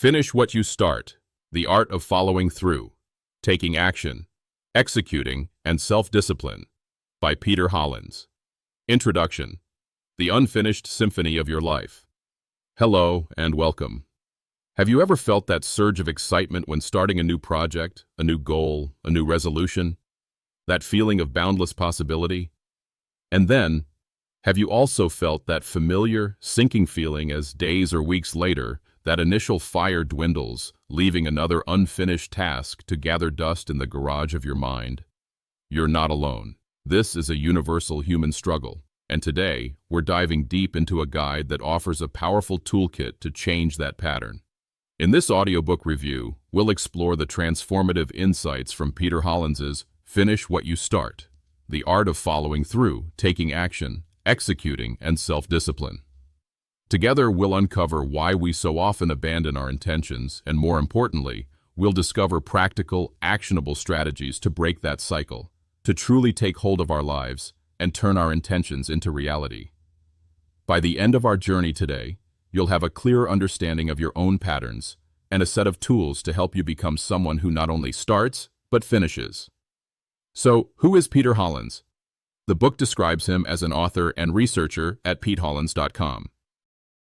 Finish what you start. The art of following through, taking action, executing, and self-discipline. By Peter Hollins. Introduction. The unfinished symphony of your life. Hello and welcome. Have you ever felt that surge of excitement when starting a new project, a new goal, a new resolution? That feeling of boundless possibility? And then, have you also felt that familiar, sinking feeling as days or weeks later, that initial fire dwindles, leaving another unfinished task to gather dust in the garage of your mind? You're not alone. This is a universal human struggle, and today we're diving deep into a guide that offers a powerful toolkit to change that pattern. In this audiobook review, we'll explore the transformative insights from Peter Hollins's Finish What You Start, the art of following through, taking action, executing, and self-discipline. Together, we'll uncover why we so often abandon our intentions, and more importantly, we'll discover practical, actionable strategies to break that cycle, to truly take hold of our lives and turn our intentions into reality. By the end of our journey today, you'll have a clear understanding of your own patterns and a set of tools to help you become someone who not only starts, but finishes. So, who is Peter Hollins? The book describes him as an author and researcher at petehollins.com.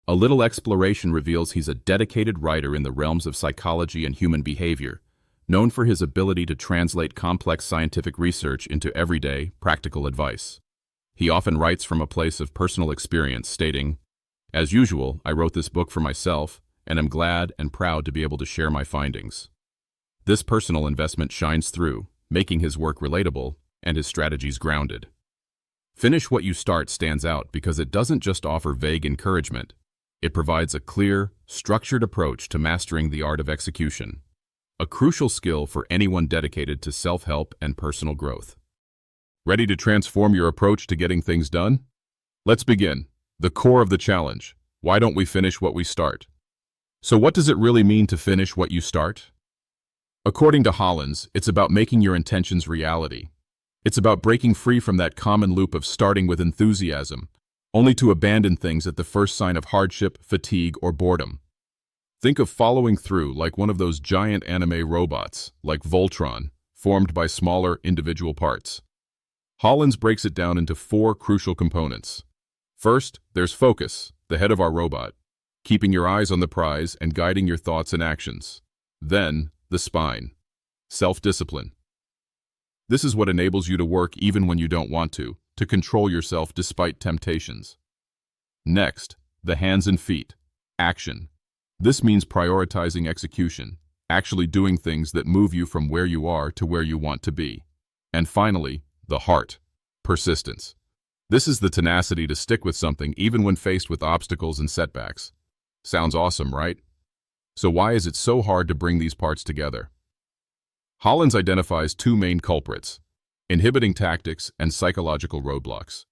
A little exploration reveals he's a dedicated writer in the realms of psychology and human behavior, known for his ability to translate complex scientific research into everyday, practical advice. He often writes from a place of personal experience, stating, "As usual, I wrote this book for myself, and am glad and proud to be able to share my findings." This personal investment shines through, making his work relatable and his strategies grounded. Finish What You Start stands out because it doesn't just offer vague encouragement. It provides a clear, structured approach to mastering the art of execution, a crucial skill for anyone dedicated to self-help and personal growth. Ready to transform your approach to getting things done? Let's begin. The core of the challenge. Why don't we finish what we start? So what does it really mean to finish what you start? According to Hollins, it's about making your intentions reality. It's about breaking free from that common loop of starting with enthusiasm, only to abandon things at the first sign of hardship, fatigue, or boredom. Think of following through like one of those giant anime robots, like Voltron, formed by smaller individual parts. Hollins breaks it down into 4 crucial components. First, there's focus, the head of our robot, keeping your eyes on the prize and guiding your thoughts and actions. Then, the spine, self-discipline. This is what enables you to work even when you don't want to control yourself despite temptations. Next, the hands and feet, action. This means prioritizing execution, actually doing things that move you from where you are to where you want to be. And finally, the heart, persistence. This is the tenacity to stick with something even when faced with obstacles and setbacks. Sounds awesome, right? So why is it so hard to bring these parts together? Hollins identifies 2 main culprits: inhibiting tactics and psychological roadblocks.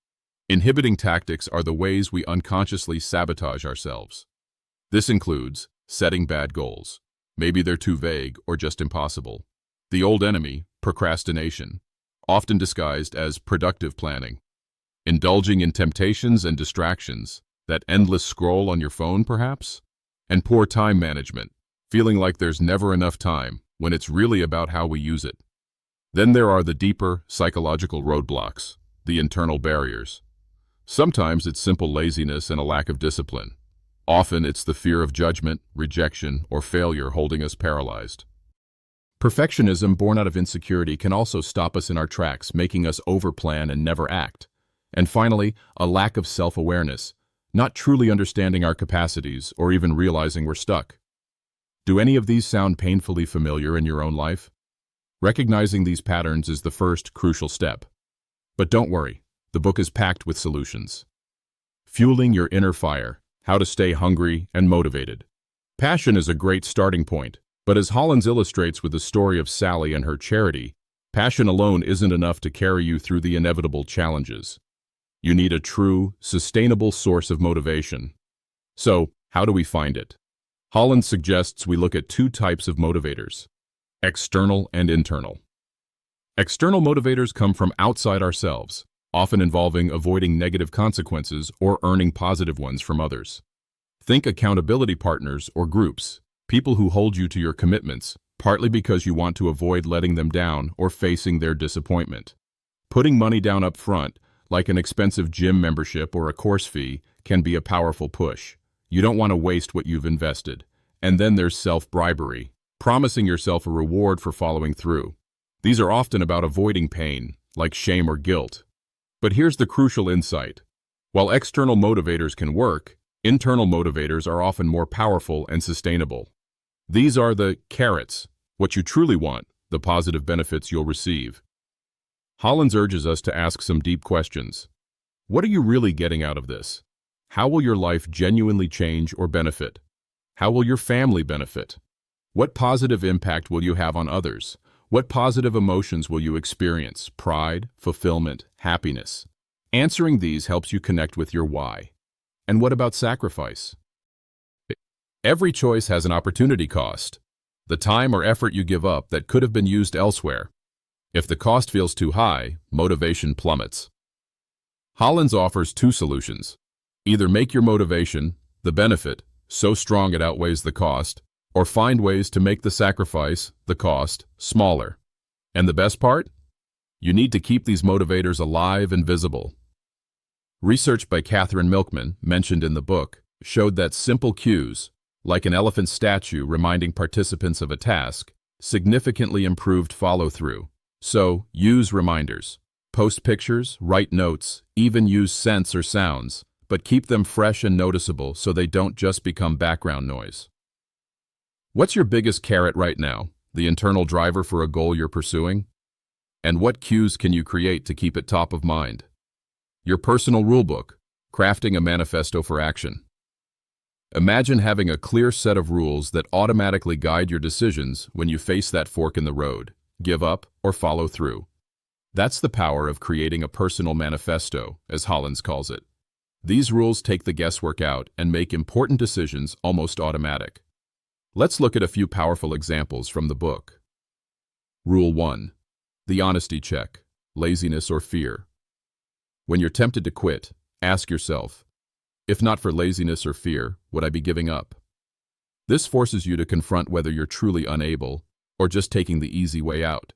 Inhibiting tactics are the ways we unconsciously sabotage ourselves. This includes setting bad goals. Maybe they're too vague or just impossible. The old enemy, procrastination, often disguised as productive planning. Indulging in temptations and distractions, that endless scroll on your phone perhaps? And poor time management, feeling like there's never enough time when it's really about how we use it. Then there are the deeper, psychological roadblocks, the internal barriers. Sometimes it's simple laziness and a lack of discipline. Often it's the fear of judgment, rejection, or failure holding us paralyzed. Perfectionism born out of insecurity can also stop us in our tracks, making us overplan and never act. And finally, a lack of self-awareness, not truly understanding our capacities or even realizing we're stuck. Do any of these sound painfully familiar in your own life? Recognizing these patterns is the first crucial step. But don't worry, the book is packed with solutions. Fueling your inner fire, how to stay hungry and motivated. Passion is a great starting point, but as Hollins illustrates with the story of Sally and her charity, passion alone isn't enough to carry you through the inevitable challenges. You need a true, sustainable source of motivation. So, how do we find it? Hollins suggests we look at 2 types of motivators: external and internal. External motivators come from outside ourselves, often involving avoiding negative consequences or earning positive ones from others. Think accountability partners or groups, People who hold you to your commitments, partly because you want to avoid letting them down or facing their disappointment. Putting money down up front, like an expensive gym membership or a course fee, can be a powerful push. You don't want to waste what you've invested. And then there's self-bribery, promising yourself a reward for following through. These are often about avoiding pain, like shame or guilt. But here's the crucial insight. While external motivators can work, internal motivators are often more powerful and sustainable. These are the carrots, what you truly want, the positive benefits you'll receive. Hollins urges us to ask some deep questions. What are you really getting out of this? How will your life genuinely change or benefit? How will your family benefit? What positive impact will you have on others? What positive emotions will you experience? Pride, fulfillment, happiness. Answering these helps you connect with your why. And what about sacrifice? Every choice has an opportunity cost. The time or effort you give up that could have been used elsewhere. If the cost feels too high, motivation plummets. Hollins offers two solutions. Either make your motivation, the benefit, so strong it outweighs the cost, or find ways to make the sacrifice, the cost, smaller. And the best part? You need to keep these motivators alive and visible. Research by Catherine Milkman, mentioned in the book, showed that simple cues, like an elephant statue reminding participants of a task, significantly improved follow-through. So, use reminders. Post pictures, write notes, even use scents or sounds, but keep them fresh and noticeable so they don't just become background noise. What's your biggest carrot right now? The internal driver for a goal you're pursuing? And what cues can you create to keep it top of mind? Your personal rulebook, crafting a manifesto for action. Imagine having a clear set of rules that automatically guide your decisions when you face that fork in the road, give up, or follow through. That's the power of creating a personal manifesto, as Hollins calls it. These rules take the guesswork out and make important decisions almost automatic. Let's look at a few powerful examples from the book. Rule 1. The honesty check, laziness or fear. When you're tempted to quit, ask yourself, if not for laziness or fear, would I be giving up? This forces you to confront whether you're truly unable or just taking the easy way out.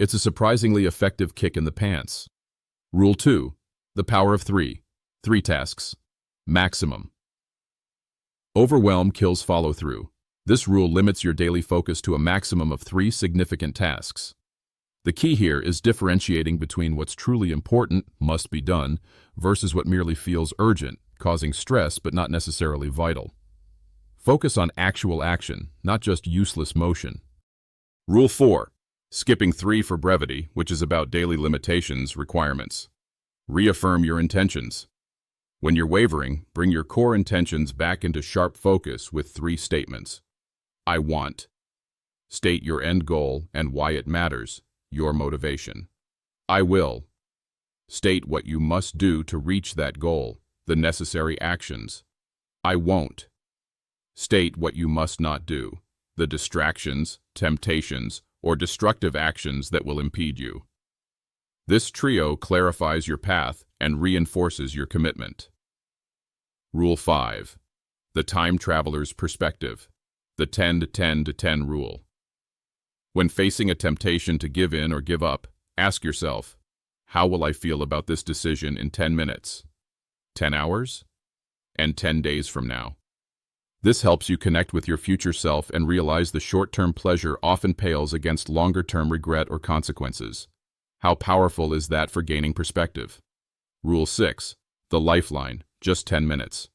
It's a surprisingly effective kick in the pants. Rule 2. The power of 3. 3 tasks. Maximum. Overwhelm kills follow-through. This rule limits your daily focus to a maximum of 3 significant tasks. The key here is differentiating between what's truly important, must be done, versus what merely feels urgent, causing stress but not necessarily vital. Focus on actual action, not just useless motion. Rule 4. Skipping 3 for brevity, which is about daily limitations, requirements. Reaffirm your intentions. When you're wavering, bring your core intentions back into sharp focus with 3 statements. I want. State your end goal and why it matters, your motivation. I will. State what you must do to reach that goal, the necessary actions. I won't. State what you must not do, the distractions, temptations, or destructive actions that will impede you. This trio clarifies your path and reinforces your commitment. Rule 5. The time traveler's perspective, the 10-10-10 rule. When facing a temptation to give in or give up, ask yourself, how will I feel about this decision in 10 minutes, 10 hours, and 10 days from now? This helps you connect with your future self and realize the short-term pleasure often pales against longer-term regret or consequences. How powerful is that for gaining perspective? Rule 6. The lifeline, just 10 minutes.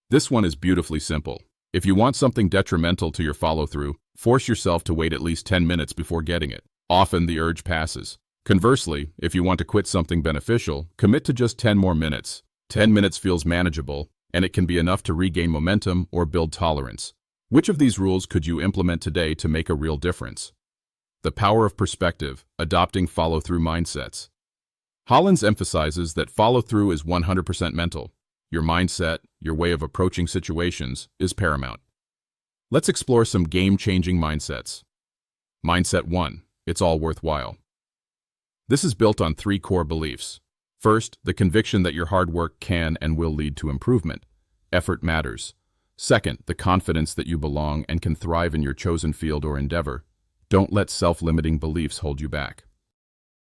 This one is beautifully simple. If you want something detrimental to your follow-through, force yourself to wait at least 10 minutes before getting it. Often the urge passes. Conversely, if you want to quit something beneficial, commit to just 10 more minutes. 10 minutes feels manageable, and it can be enough to regain momentum or build tolerance. Which of these rules could you implement today to make a real difference? The power of perspective, adopting follow-through mindsets. Hollins emphasizes that follow-through is 100% mental. Your mindset, your way of approaching situations, is paramount. Let's explore some game-changing mindsets. Mindset 1. It's all worthwhile. This is built on 3 core beliefs. First, the conviction that your hard work can and will lead to improvement. Effort matters. Second, the confidence that you belong and can thrive in your chosen field or endeavor. Don't let self-limiting beliefs hold you back.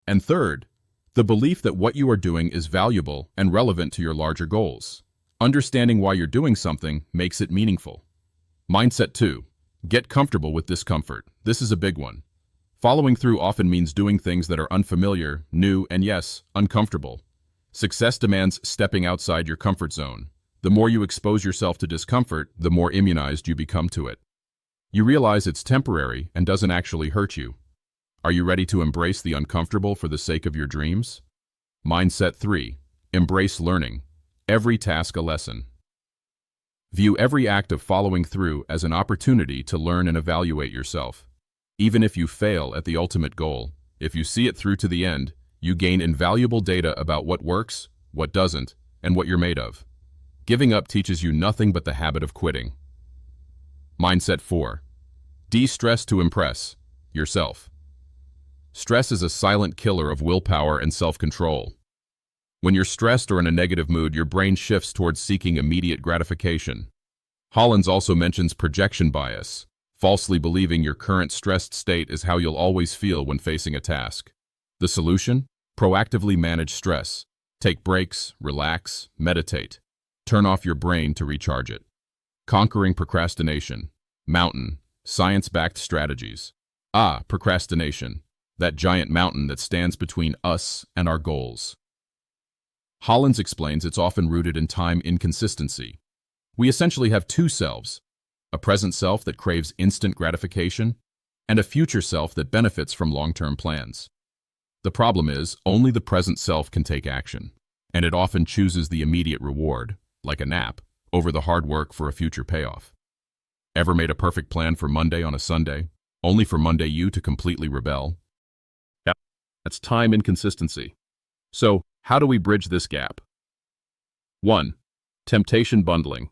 And third, the belief that what you are doing is valuable and relevant to your larger goals. Understanding why you're doing something makes it meaningful. Mindset 2. Get comfortable with discomfort. This is a big one. Following through often means doing things that are unfamiliar, new, and yes, uncomfortable. Success demands stepping outside your comfort zone. The more you expose yourself to discomfort, the more immunized you become to it. You realize it's temporary and doesn't actually hurt you. Are you ready to embrace the uncomfortable for the sake of your dreams? Mindset 3. Embrace learning. Every task a lesson. View every act of following through as an opportunity to learn and evaluate yourself. Even if you fail at the ultimate goal, if you see it through to the end, you gain invaluable data about what works, what doesn't, and what you're made of. Giving up teaches you nothing but the habit of quitting. Mindset 4. De-stress to impress yourself. Stress is a silent killer of willpower and self-control. When you're stressed or in a negative mood, your brain shifts towards seeking immediate gratification. Hollins also mentions projection bias, falsely believing your current stressed state is how you'll always feel when facing a task. The solution? Proactively manage stress. Take breaks, relax, meditate. Turn off your brain to recharge it. Conquering procrastination. Mountain. Science-backed strategies. Procrastination. That giant mountain that stands between us and our goals. Hollins explains it's often rooted in time inconsistency. We essentially have two selves, a present self that craves instant gratification, and a future self that benefits from long-term plans. The problem is, only the present self can take action, and it often chooses the immediate reward, like a nap, over the hard work for a future payoff. Ever made a perfect plan for Monday on a Sunday, only for Monday you to completely rebel? Yeah, that's time inconsistency. So, how do we bridge this gap? 1. Temptation bundling.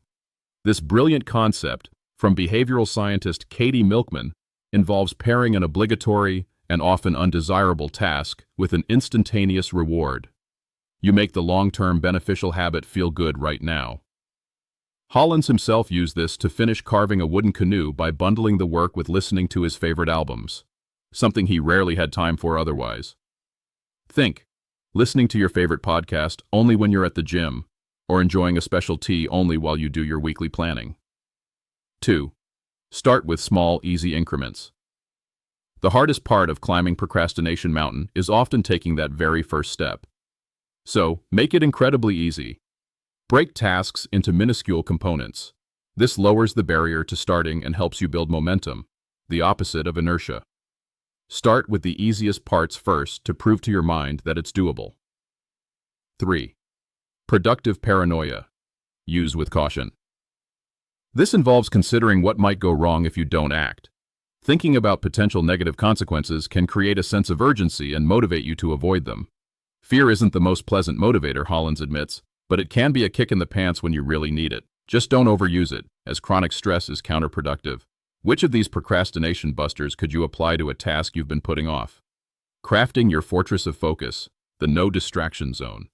This brilliant concept, from behavioral scientist Katie Milkman, involves pairing an obligatory and often undesirable task with an instantaneous reward. You make the long-term beneficial habit feel good right now. Hollins himself used this to finish carving a wooden canoe by bundling the work with listening to his favorite albums, something he rarely had time for otherwise. Think. Listening to your favorite podcast only when you're at the gym, or enjoying a special tea only while you do your weekly planning. 2. Start with small, easy increments. The hardest part of climbing procrastination mountain is often taking that very first step. So, make it incredibly easy. Break tasks into minuscule components. This lowers the barrier to starting and helps you build momentum, the opposite of inertia. Start with the easiest parts first to prove to your mind that it's doable. 3. Productive paranoia. Use with caution. This involves considering what might go wrong if you don't act. Thinking about potential negative consequences can create a sense of urgency and motivate you to avoid them. Fear isn't the most pleasant motivator, Hollins admits, but it can be a kick in the pants when you really need it. Just don't overuse it, as chronic stress is counterproductive. Which of these procrastination busters could you apply to a task you've been putting off? Crafting your fortress of focus, the no distraction zone.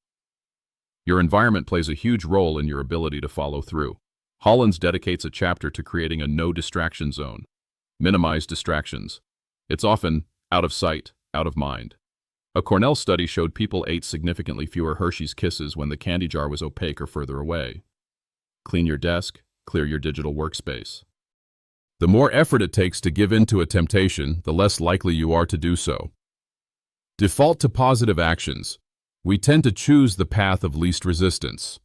Your environment plays a huge role in your ability to follow through. Hollins dedicates a chapter to creating a no distraction zone. Minimize distractions. It's often out of sight, out of mind. A Cornell study showed people ate significantly fewer Hershey's Kisses when the candy jar was opaque or further away. Clean your desk, clear your digital workspace. The more effort it takes to give in to a temptation, the less likely you are to do so. Default to positive actions. We tend to choose the path of least resistance.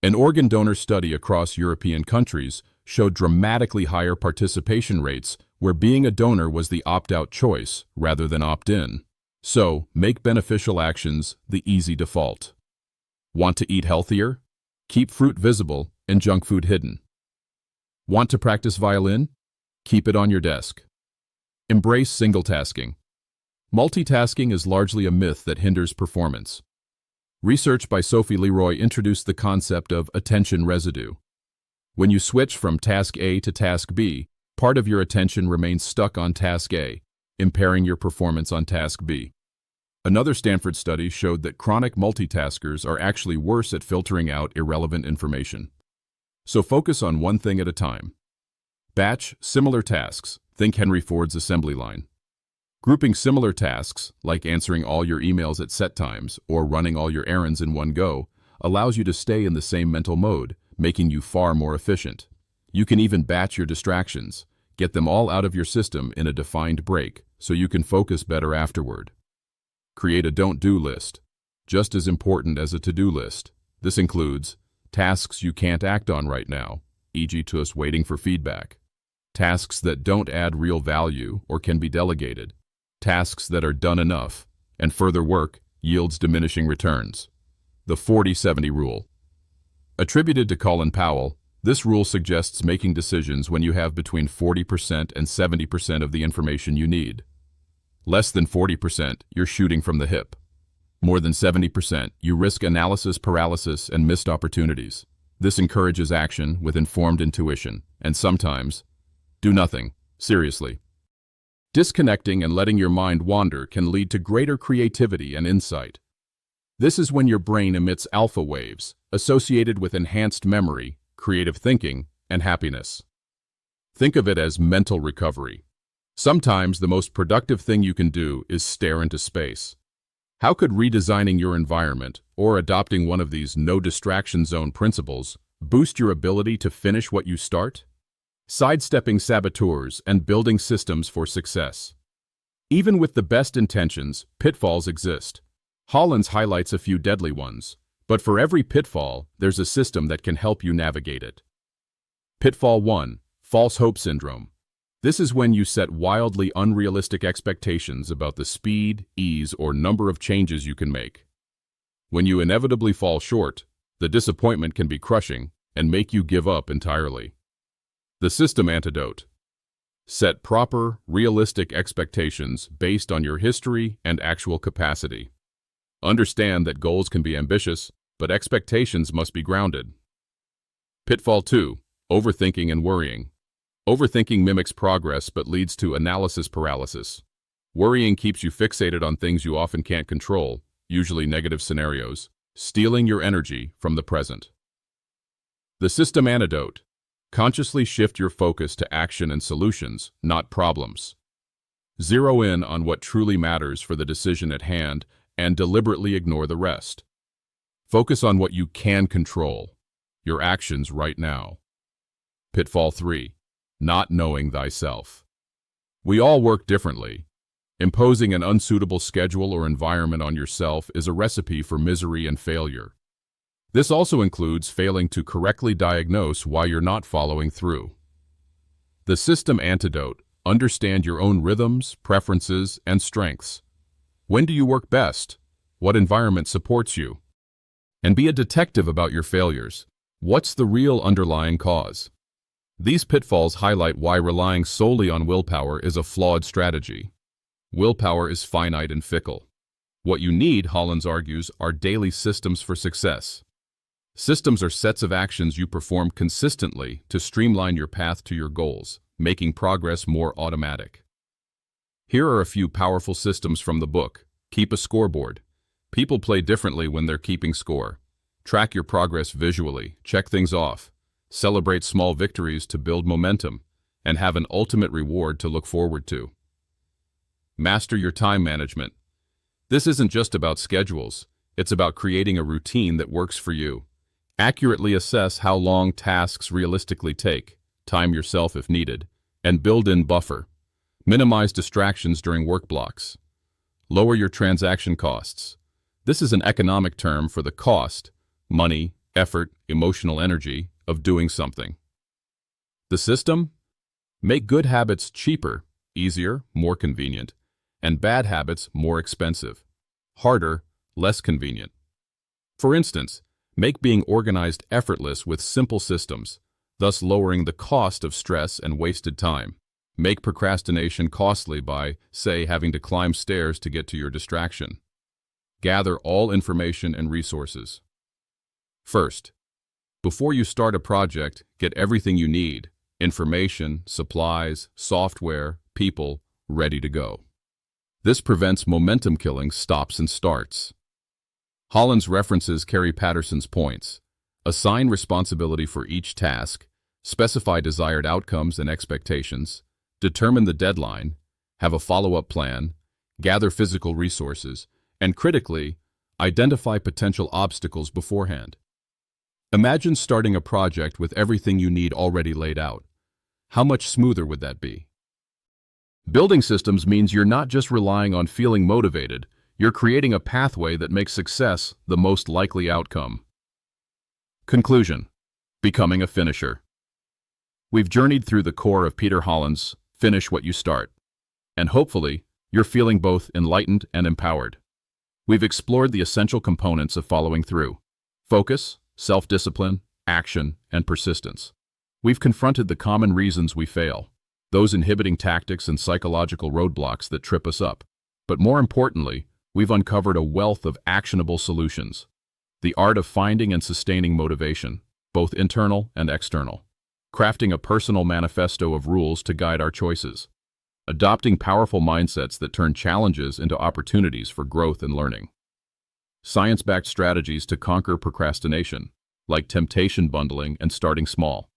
An organ donor study across European countries showed dramatically higher participation rates where being a donor was the opt-out choice rather than opt-in. So, make beneficial actions the easy default. Want to eat healthier? Keep fruit visible and junk food hidden. Want to practice violin? Keep it on your desk. Embrace single-tasking. Multitasking is largely a myth that hinders performance. Research by Sophie Leroy introduced the concept of attention residue. When you switch from task A to task B, part of your attention remains stuck on task A, impairing your performance on task B. Another Stanford study showed that chronic multitaskers are actually worse at filtering out irrelevant information. So focus on one thing at a time. Batch similar tasks. Think Henry Ford's assembly line. Grouping similar tasks, like answering all your emails at set times or running all your errands in one go, allows you to stay in the same mental mode, making you far more efficient. You can even batch your distractions. Get them all out of your system in a defined break so you can focus better afterward. Create a don't-do list. Just as important as a to-do list. This includes tasks you can't act on right now, e.g. just waiting for feedback. Tasks that don't add real value or can be delegated. Tasks that are done enough, and further work yields diminishing returns. The 40-70 rule. Attributed to Colin Powell, this rule suggests making decisions when you have between 40% and 70% of the information you need. Less than 40%, you're shooting from the hip. More than 70%, you risk analysis paralysis and missed opportunities. This encourages action with informed intuition, and sometimes, do nothing, seriously. Disconnecting and letting your mind wander can lead to greater creativity and insight. This is when your brain emits alpha waves, associated with enhanced memory, creative thinking, and happiness. Think of it as mental recovery. Sometimes the most productive thing you can do is stare into space. How could redesigning your environment or adopting one of these no distraction zone principles boost your ability to finish what you start? Sidestepping saboteurs and building systems for success. Even with the best intentions, pitfalls exist. Hollins highlights a few deadly ones, but for every pitfall, there's a system that can help you navigate it. Pitfall 1. False hope syndrome. This is when you set wildly unrealistic expectations about the speed, ease, or number of changes you can make. When you inevitably fall short, the disappointment can be crushing and make you give up entirely. The system antidote. Set proper, realistic expectations based on your history and actual capacity. Understand that goals can be ambitious, but expectations must be grounded. Pitfall 2. Overthinking and worrying. Overthinking mimics progress but leads to analysis paralysis. Worrying keeps you fixated on things you often can't control, usually negative scenarios, stealing your energy from the present. The system antidote. Consciously shift your focus to action and solutions, not problems. Zero in on what truly matters for the decision at hand and deliberately ignore the rest. Focus on what you can control, your actions right now. Pitfall 3. Not knowing thyself. We all work differently. Imposing an unsuitable schedule or environment on yourself is a recipe for misery and failure. This also includes failing to correctly diagnose why you're not following through. The system antidote. Understand your own rhythms, preferences, and strengths. When do you work best? What environment supports you? And be a detective about your failures. What's the real underlying cause? These pitfalls highlight why relying solely on willpower is a flawed strategy. Willpower is finite and fickle. What you need, Hollins argues, are daily systems for success. Systems are sets of actions you perform consistently to streamline your path to your goals, making progress more automatic. Here are a few powerful systems from the book. Keep a scoreboard. People play differently when they're keeping score. Track your progress visually, check things off. Celebrate small victories to build momentum, and have an ultimate reward to look forward to. Master your time management. This isn't just about schedules, it's about creating a routine that works for you. Accurately assess how long tasks realistically take, time yourself if needed, and build in buffer. Minimize distractions during work blocks. Lower your transaction costs. This is an economic term for the cost, money, effort, emotional energy, of doing something. The system? Make good habits cheaper, easier, more convenient, and bad habits more expensive, harder, less convenient. For instance, make being organized effortless with simple systems, thus lowering the cost of stress and wasted time. Make procrastination costly by, say, having to climb stairs to get to your distraction. Gather all information and resources. First, before you start a project, get everything you need, information, supplies, software, people, ready to go. This prevents momentum killing stops and starts. Hollins references Carrie Patterson's points. Assign responsibility for each task, specify desired outcomes and expectations, determine the deadline, have a follow-up plan, gather physical resources, and critically, identify potential obstacles beforehand. Imagine starting a project with everything you need already laid out. How much smoother would that be? Building systems means you're not just relying on feeling motivated, you're creating a pathway that makes success the most likely outcome. Conclusion: becoming a finisher. We've journeyed through the core of Peter Hollins' Finish What You Start, and hopefully, you're feeling both enlightened and empowered. We've explored the essential components of following through: focus, self-discipline, action, and persistence. We've confronted the common reasons we fail, those inhibiting tactics and psychological roadblocks that trip us up. But more importantly, we've uncovered a wealth of actionable solutions. The art of finding and sustaining motivation, both internal and external. Crafting a personal manifesto of rules to guide our choices. Adopting powerful mindsets that turn challenges into opportunities for growth and learning. Science-backed strategies to conquer procrastination, like temptation bundling and starting small.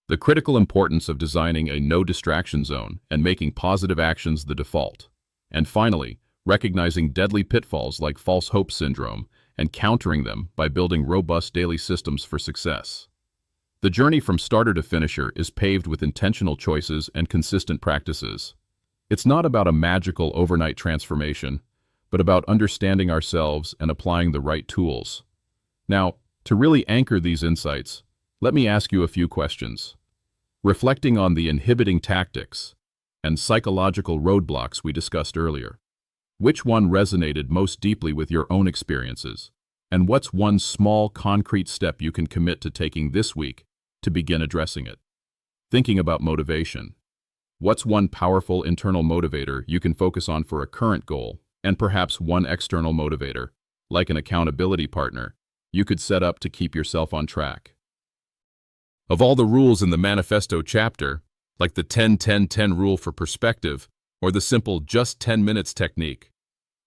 The critical importance of designing a no-distraction zone and making positive actions the default. And finally, recognizing deadly pitfalls like false hope syndrome and countering them by building robust daily systems for success. The journey from starter to finisher is paved with intentional choices and consistent practices. It's not about a magical overnight transformation, but about understanding ourselves and applying the right tools. Now, to really anchor these insights, let me ask you a few questions. Reflecting on the inhibiting tactics and psychological roadblocks we discussed earlier, which one resonated most deeply with your own experiences? And what's one small, concrete step you can commit to taking this week to begin addressing it? Thinking about motivation. What's one powerful internal motivator you can focus on for a current goal, and perhaps one external motivator, like an accountability partner, you could set up to keep yourself on track? Of all the rules in the manifesto chapter, like the 10-10-10 rule for perspective, or the simple just 10 minutes technique,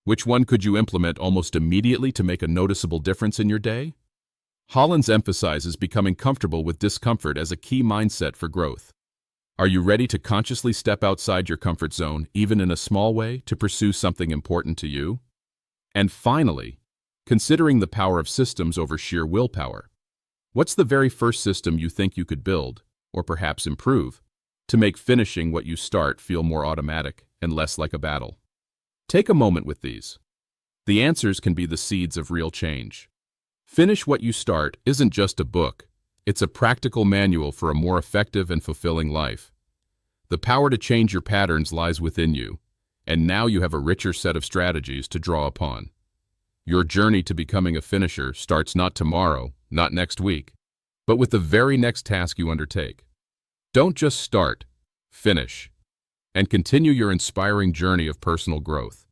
which one could you implement almost immediately to make a noticeable difference in your day? Hollins emphasizes becoming comfortable with discomfort as a key mindset for growth. Are you ready to consciously step outside your comfort zone, even in a small way, to pursue something important to you? And finally, considering the power of systems over sheer willpower. What's the very first system you think you could build, or perhaps improve, to make finishing what you start feel more automatic and less like a battle? Take a moment with these. The answers can be the seeds of real change. Finish What You Start isn't just a book. It's a practical manual for a more effective and fulfilling life. The power to change your patterns lies within you, and now you have a richer set of strategies to draw upon. Your journey to becoming a finisher starts not tomorrow, not next week, but with the very next task you undertake. Don't just start, finish, and continue your inspiring journey of personal growth.